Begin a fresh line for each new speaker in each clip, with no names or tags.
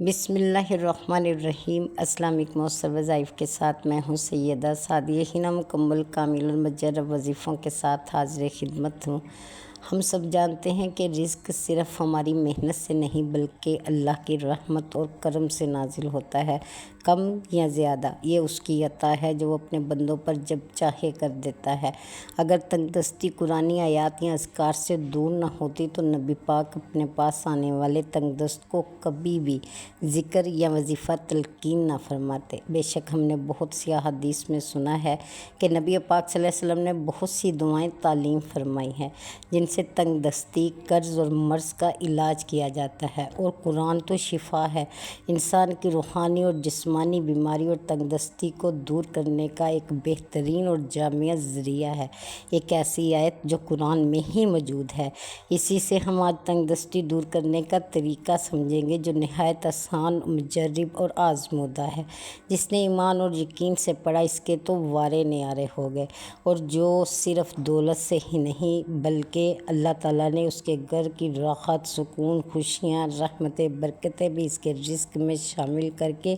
بسم اللہ الرحمن الرحیم۔ السلام علیکم۔ مؤثر وظائف کے ساتھ میں ہوں سیدہ سعدیہ حنا، مکمل کامل المجرب وظیفوں کے ساتھ حاضر خدمت ہوں۔ ہم سب جانتے ہیں کہ رزق صرف ہماری محنت سے نہیں بلکہ اللہ کی رحمت اور کرم سے نازل ہوتا ہے، کم یا زیادہ یہ اس کی عطا ہے جو وہ اپنے بندوں پر جب چاہے کر دیتا ہے۔ اگر تنگ دستی قرآنی آیات یا اذکار سے دور نہ ہوتی تو نبی پاک اپنے پاس آنے والے تنگ دست کو کبھی بھی ذکر یا وظیفہ تلقین نہ فرماتے۔ بے شک ہم نے بہت سی احادیث میں سنا ہے کہ نبی پاک صلی اللہ علیہ وسلم نے بہت سی دعائیں تعلیم فرمائی ہیں جن سے تنگ دستی، قرض اور مرض کا علاج کیا جاتا ہے، اور قرآن تو شفا ہے، انسان کی روحانی اور جسمانی بیماری اور تنگ دستی کو دور کرنے کا ایک بہترین اور جامع ذریعہ ہے۔ ایک ایسی آیت جو قرآن میں ہی موجود ہے، اسی سے ہم آج تنگ دستی دور کرنے کا طریقہ سمجھیں گے جو نہایت آسان، مجرب اور آزمودہ ہے۔ جس نے ایمان اور یقین سے پڑھا اس کے تو وارے نیارے ہو گئے، اور جو صرف دولت سے ہی نہیں بلکہ اللہ تعالیٰ نے اس کے گھر کی راحت، سکون، خوشیاں، رحمتیں، برکتیں بھی اس کے رزق میں شامل کر کے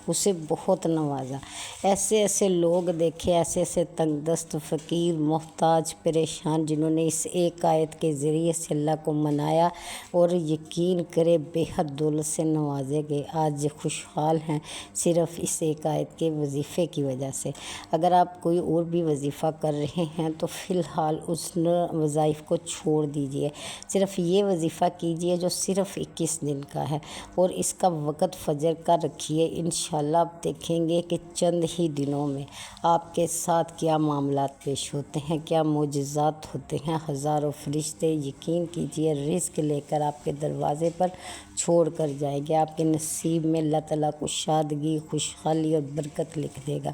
اسے بہت نوازا۔ ایسے ایسے لوگ دیکھے، ایسے ایسے تنگ دست، فقیر، محتاج، پریشان، جنہوں نے اس ایک آیت کے ذریعے سے اللہ کو منایا اور یقین کرے بے حد دولت سے نوازے گئے، آج خوشحال ہیں صرف اس ایک آیت کے وظیفے کی وجہ سے۔ اگر آپ کوئی اور بھی وظیفہ کر رہے ہیں تو فی الحال اس وظائف کو چھوڑ دیجئے، صرف یہ وظیفہ کیجئے جو صرف 21 دن کا ہے، اور اس کا وقت فجر کا رکھیے۔ انشاءاللہ آپ دیکھیں گے کہ چند ہی دنوں میں آپ کے ساتھ کیا معاملات پیش ہوتے ہیں، کیا معجزات ہوتے ہیں۔ ہزاروں فرشتے یقین کیجئے رزق لے کر آپ کے دروازے پر چھوڑ کر جائیں گے۔ آپ کے نصیب میں اللہ تعالیٰ کو شادگی، خوشحالی اور برکت لکھ دے گا۔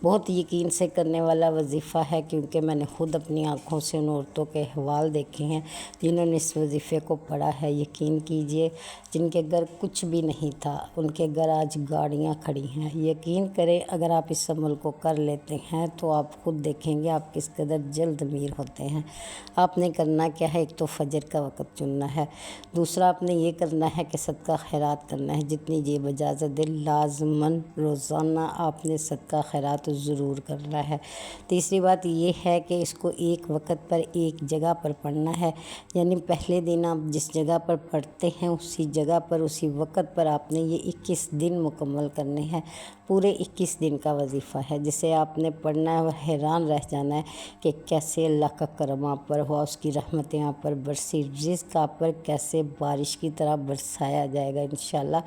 بہت یقین سے کرنے والا وظیفہ ہے، کیونکہ میں نے خود اپنی آنکھوں سے ان عورتوں کے احوال دیکھے ہیں جنہوں نے اس وظیفے کو پڑھا ہے۔ یقین کیجئے جن کے گھر کچھ بھی نہیں تھا ان کے گھر آج گاڑیاں کھڑی ہیں۔ یقین کریں اگر آپ اس عمل کو کر لیتے ہیں تو آپ خود دیکھیں گے آپ کس قدر جلد امیر ہوتے ہیں۔ آپ نے کرنا کیا ہے؟ ایک تو فجر کا وقت چننا ہے، دوسرا آپ نے یہ کرنا ہے کہ صدقہ خیرات کرنا ہے، جتنی جیب اجازت دے لازماً روزانہ آپ نے صدقہ خیرات ضرور کرنا ہے۔ تیسری بات یہ ہے کہ اس کو ایک وقت پر ایک جگہ پر پڑھنا ہے، یعنی پہلے دن آپ جس جگہ پر پڑھتے ہیں اسی جگہ پر اسی وقت پر آپ نے یہ 21 دن مکمل کرنے ہیں۔ پورے 21 دن کا وظیفہ ہے جسے آپ نے پڑھنا ہے اور حیران رہ جانا ہے کہ کیسے اللہ کا کرم آپ پر ہوا، اس کی رحمتیں آپ پر برسی، رزق آپ پر کیسے بارش کی طرح برسایا جائے گا۔ انشاءاللہ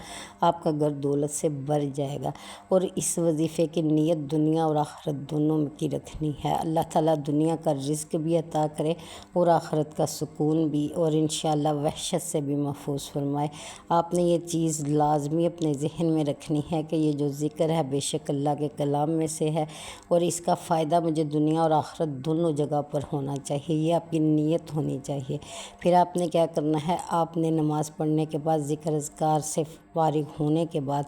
آپ کا گھر دولت سے بھر جائے گا، اور اس وظیفے کی نیت دنیا اور آخرت دونوں کی رکھنی ہے۔ اللہ تعالیٰ دنیا کا رزق بھی عطا کرے اور آخرت کا سکون بھی، اور انشاءاللہ وحشت سے بھی محفوظ فرمائے۔ آپ نے یہ چیز لازمی اپنے ذہن میں رکھنی ہے کہ یہ جو ذکر ہے بے شک اللہ کے کلام میں سے ہے، اور اس کا فائدہ مجھے دنیا اور آخرت دونوں جگہ پر ہونا چاہیے، یہ آپ کی نیت ہونی چاہیے۔ پھر آپ نے کیا کرنا ہے؟ آپ نے نماز پڑھنے کے بعد، ذکر اذکار سے فارغ ہونے کے بعد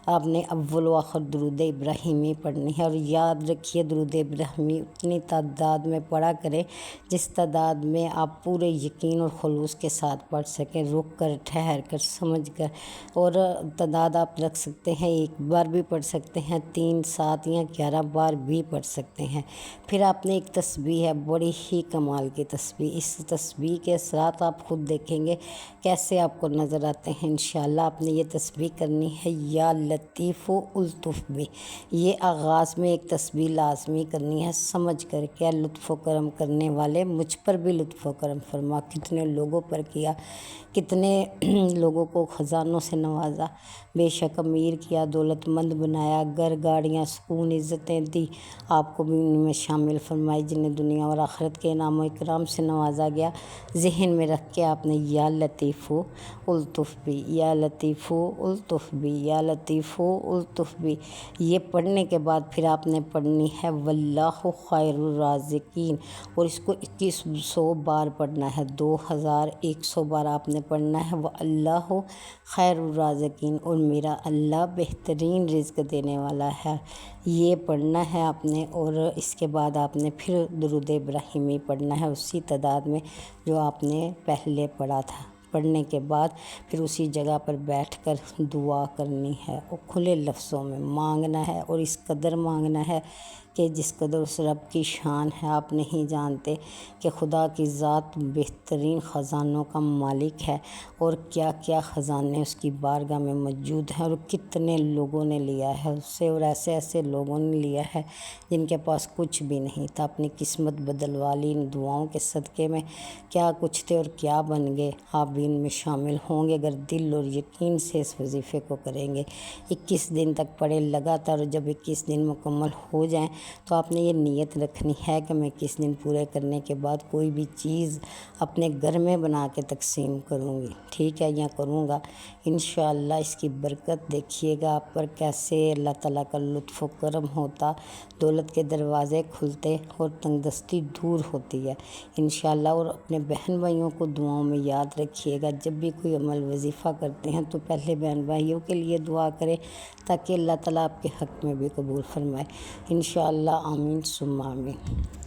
آپ نے اول و آخر درود ابراہیمی پڑھنی ہے، اور یاد رکھیے درود ابراہیمی اتنی تعداد میں پڑھا کریں جس تعداد میں آپ پورے یقین اور خلوص کے ساتھ پڑھ سکیں، رک کر، ٹھہر کر، سمجھ کر، اور تعداد آپ رکھ سکتے ہیں، ایک بار بھی پڑھ سکتے ہیں، 3، 7 یا 11 بار بھی پڑھ سکتے ہیں۔ پھر آپ نے ایک تسبیح ہے، بڑی ہی کمال کی تسبیح، اس تسبیح کے اثرات آپ خود دیکھیں گے کیسے آپ کو نظر آتے ہیں۔ انشاءاللہ آپ نے یہ تسبیح کرنی ہے، یا لطیف الطف بھی، یہ آغاز میں ایک تسبیح لازمی کرنی ہے سمجھ کر کے لطف و کرم کرنے والے مجھ پر بھی لطف و کرم فرما۔ کتنے لوگوں پر کیا، کتنے لوگوں کو خزانوں سے نوازا، بے شک امیر کیا، دولت مند بنایا، گھر، گاڑیاں، سکون، عزتیں دی، آپ کو بھی ان میں شامل فرمائی جنہیں دنیا اور آخرت کے انعام و اکرام سے نوازا گیا۔ ذہن میں رکھ کے آپ نے یا لطیف الطف بھی، یا لطیف الطف بھی، یا لطیف الطف بھی، یہ پڑھنے کے بعد پھر آپ نے پڑھنی ہے واللہ خیر الرازقین، اور اس کو 2100 بار پڑھنا ہے، 2100 بار آپ نے پڑھنا ہے واللہ خیر الرازقین، اور میرا اللہ بہترین رزق دینے والا ہے، یہ پڑھنا ہے آپ نے۔ اور اس کے بعد آپ نے پھر درود ابراہیمی پڑھنا ہے اسی تعداد میں جو آپ نے پہلے پڑھا تھا۔ پڑھنے کے بعد پھر اسی جگہ پر بیٹھ کر دعا کرنی ہے اور کھلے لفظوں میں مانگنا ہے، اور اس قدر مانگنا ہے کہ جس قدر اس رب کی شان ہے آپ نہیں جانتے کہ خدا کی ذات بہترین خزانوں کا مالک ہے، اور کیا کیا خزانے اس کی بارگاہ میں موجود ہیں، اور کتنے لوگوں نے لیا ہے اس سے، اور ایسے ایسے لوگوں نے لیا ہے جن کے پاس کچھ بھی نہیں تھا، اپنی قسمت بدلوا لی ان دعاؤں کے صدقے میں۔ کیا کچھ تھے اور کیا بن گئے، آپ بھی ان میں شامل ہوں گے اگر دل اور یقین سے اس وظیفے کو کریں گے۔ 21 دن تک پڑھے لگاتار، اور جب 21 دن مکمل ہو جائیں تو آپ نے یہ نیت رکھنی ہے کہ میں 21 دن پورے کرنے کے بعد کوئی بھی چیز اپنے گھر میں بنا کے تقسیم کروں گی، ٹھیک ہے، یا کروں گا انشاءاللہ۔ اس کی برکت دیکھیے گا آپ پر کیسے اللہ تعالیٰ کا لطف و کرم ہوتا، دولت کے دروازے کھلتے اور تنگ دستی دور ہوتی ہے انشاءاللہ۔ اور اپنے بہن بھائیوں کو دعاؤں میں یاد رکھیے گا، جب بھی کوئی عمل وظیفہ کرتے ہیں تو پہلے بہن بھائیوں کے لیے دعا کریں تاکہ اللہ تعالیٰ آپ کے حق میں بھی قبول فرمائے انشاءاللہ، آمین ثم آمین۔